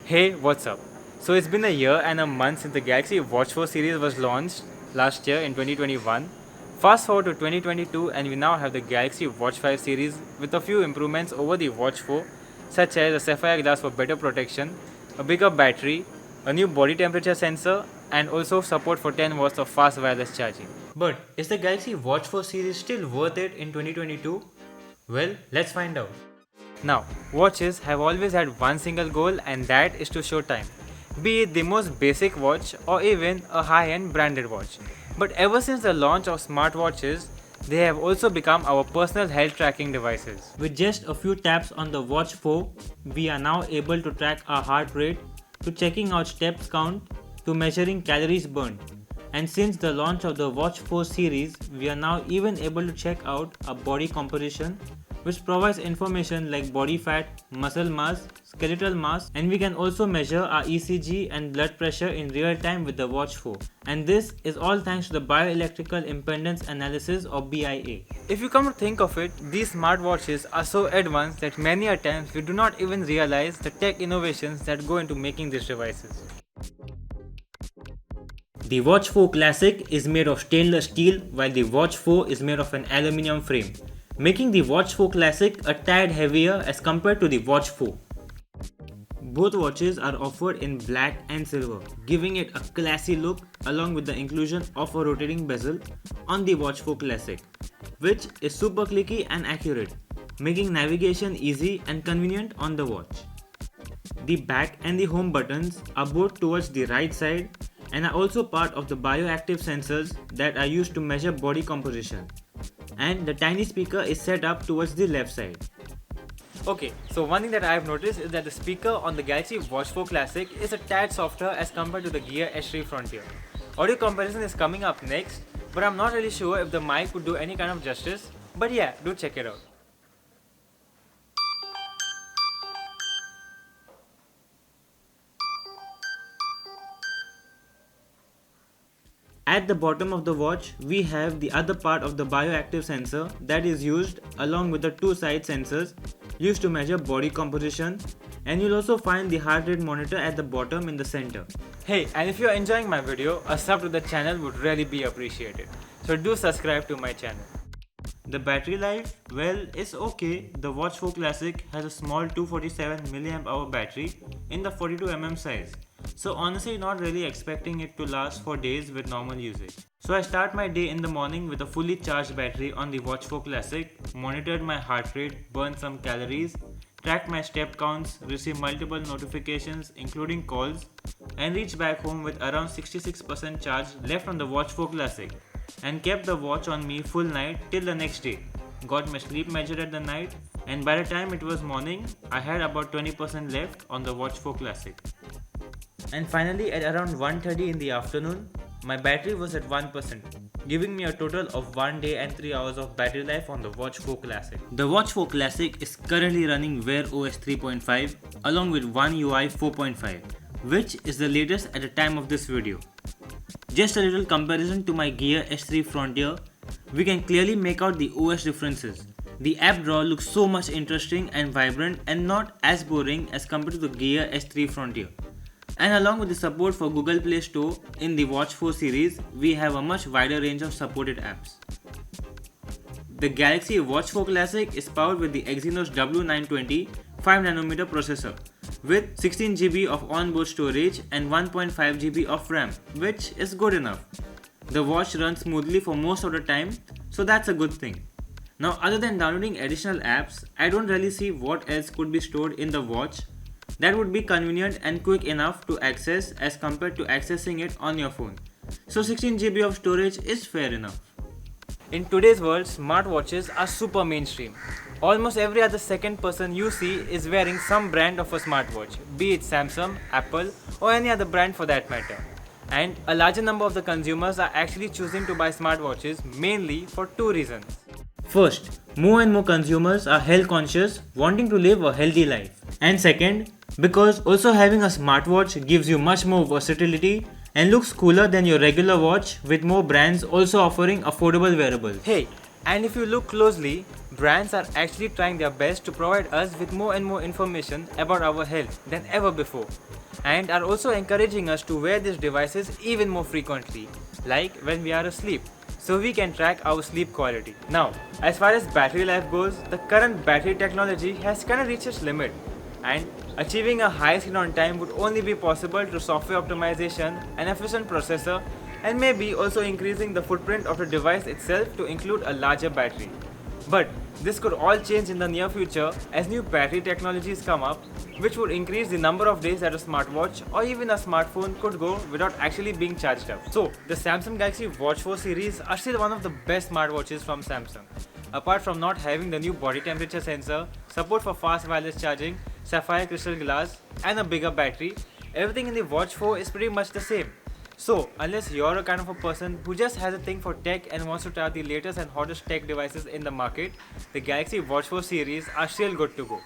Hey, what's up? So it's been a year and a month since the Galaxy Watch 4 series was launched last year in 2021. Fast forward to 2022 and we now have the Galaxy Watch 5 series with a few improvements over the Watch 4, such as a sapphire glass for better protection, a bigger battery, a new body temperature sensor, and also support for 10 watts of fast wireless charging. But is the Galaxy Watch 4 series still worth it in 2022? Well, let's find out. Now, watches have always had one single goal, and that is to show time, be it the most basic watch or even a high-end branded watch. But ever since the launch of smartwatches, they have also become our personal health tracking devices. With just a few taps on the Watch 4, we are now able to track our heart rate, to checking out steps count, to measuring calories burned. And since the launch of the Watch 4 series, we are now even able to check out our body composition, which provides information like body fat, muscle mass, skeletal mass, and we can also measure our ECG and blood pressure in real time with the Watch 4. And this is all thanks to the bioelectrical impedance analysis or BIA. If you come to think of it, these smartwatches are so advanced that many a times we do not even realize the tech innovations that go into making these devices. The Watch 4 Classic is made of stainless steel while the Watch 4 is made of an aluminium frame, making the Watch 4 Classic a tad heavier as compared to the Watch 4. Both watches are offered in black and silver, giving it a classy look along with the inclusion of a rotating bezel on the Watch 4 Classic, which is super clicky and accurate, making navigation easy and convenient on the watch. The back and the home buttons are both towards the right side and are also part of the bioactive sensors that are used to measure body composition. And the tiny speaker is set up towards the left side. Okay, so one thing that I have noticed is that the speaker on the Galaxy Watch 4 Classic is a tad softer as compared to the Gear S3 Frontier. Audio comparison is coming up next, but I'm not really sure if the mic would do any kind of justice. But yeah, do check it out. At the bottom of the watch, we have the other part of the bioactive sensor that is used along with the two side sensors used to measure body composition, and you'll also find the heart rate monitor at the bottom in the center. Hey, and if you're enjoying my video, a sub to the channel would really be appreciated. So do subscribe to my channel. The battery life, well, it's okay. The Watch 4 Classic has a small 247 mAh battery in the 42mm size. So honestly not really expecting it to last for days with normal usage. So I start my day in the morning with a fully charged battery on the Watch 4 Classic, monitored my heart rate, burned some calories, tracked my step counts, received multiple notifications including calls, and reached back home with around 66% charge left on the Watch 4 Classic, and kept the watch on me full night till the next day. Got my sleep measured at the night, and by the time it was morning, I had about 20% left on the Watch 4 Classic. And finally at around 1:30 in the afternoon, my battery was at 1%, giving me a total of 1 day and 3 hours of battery life on the Watch 4 Classic. The Watch 4 Classic is currently running Wear OS 3.5 along with One UI 4.5, which is the latest at the time of this video. Just a little comparison to my Gear S3 Frontier, we can clearly make out the OS differences. The app drawer looks so much interesting and vibrant and not as boring as compared to the Gear S3 Frontier. And along with the support for Google Play Store in the Watch 4 series, we have a much wider range of supported apps. The Galaxy Watch 4 Classic is powered with the Exynos W920 5nm processor with 16GB of onboard storage and 1.5GB of RAM, which is good enough. The watch runs smoothly for most of the time, so that's a good thing. Now, other than downloading additional apps, I don't really see what else could be stored in the watch that would be convenient and quick enough to access as compared to accessing it on your phone. So 16GB of storage is fair enough. In today's world, smartwatches are super mainstream. Almost every other second person you see is wearing some brand of a smartwatch, be it Samsung, Apple, or any other brand for that matter. And a larger number of the consumers are actually choosing to buy smartwatches mainly for two reasons. First, more and more consumers are health conscious, wanting to live a healthy life. And second, because also having a smartwatch gives you much more versatility and looks cooler than your regular watch, with more brands also offering affordable wearables. Hey, And if you look closely, brands are actually trying their best to provide us with more and more information about our health than ever before, and are also encouraging us to wear these devices even more frequently, like when we are asleep, so we can track our sleep quality. Now, as far as battery life goes, the current battery technology has kind of reached its limit, and achieving a high screen on time would only be possible through software optimization, an efficient processor, and maybe also increasing the footprint of the device itself to include a larger battery. But this could all change in the near future as new battery technologies come up, which would increase the number of days that a smartwatch or even a smartphone could go without actually being charged up. So, the Samsung Galaxy Watch 4 series are still one of the best smartwatches from Samsung. Apart from not having the new body temperature sensor, support for fast wireless charging, sapphire crystal glass, and a bigger battery, everything in the Watch 4 is pretty much the same. So, unless you're a kind of a person who just has a thing for tech and wants to try the latest and hottest tech devices in the market, the Galaxy Watch 4 series are still good to go.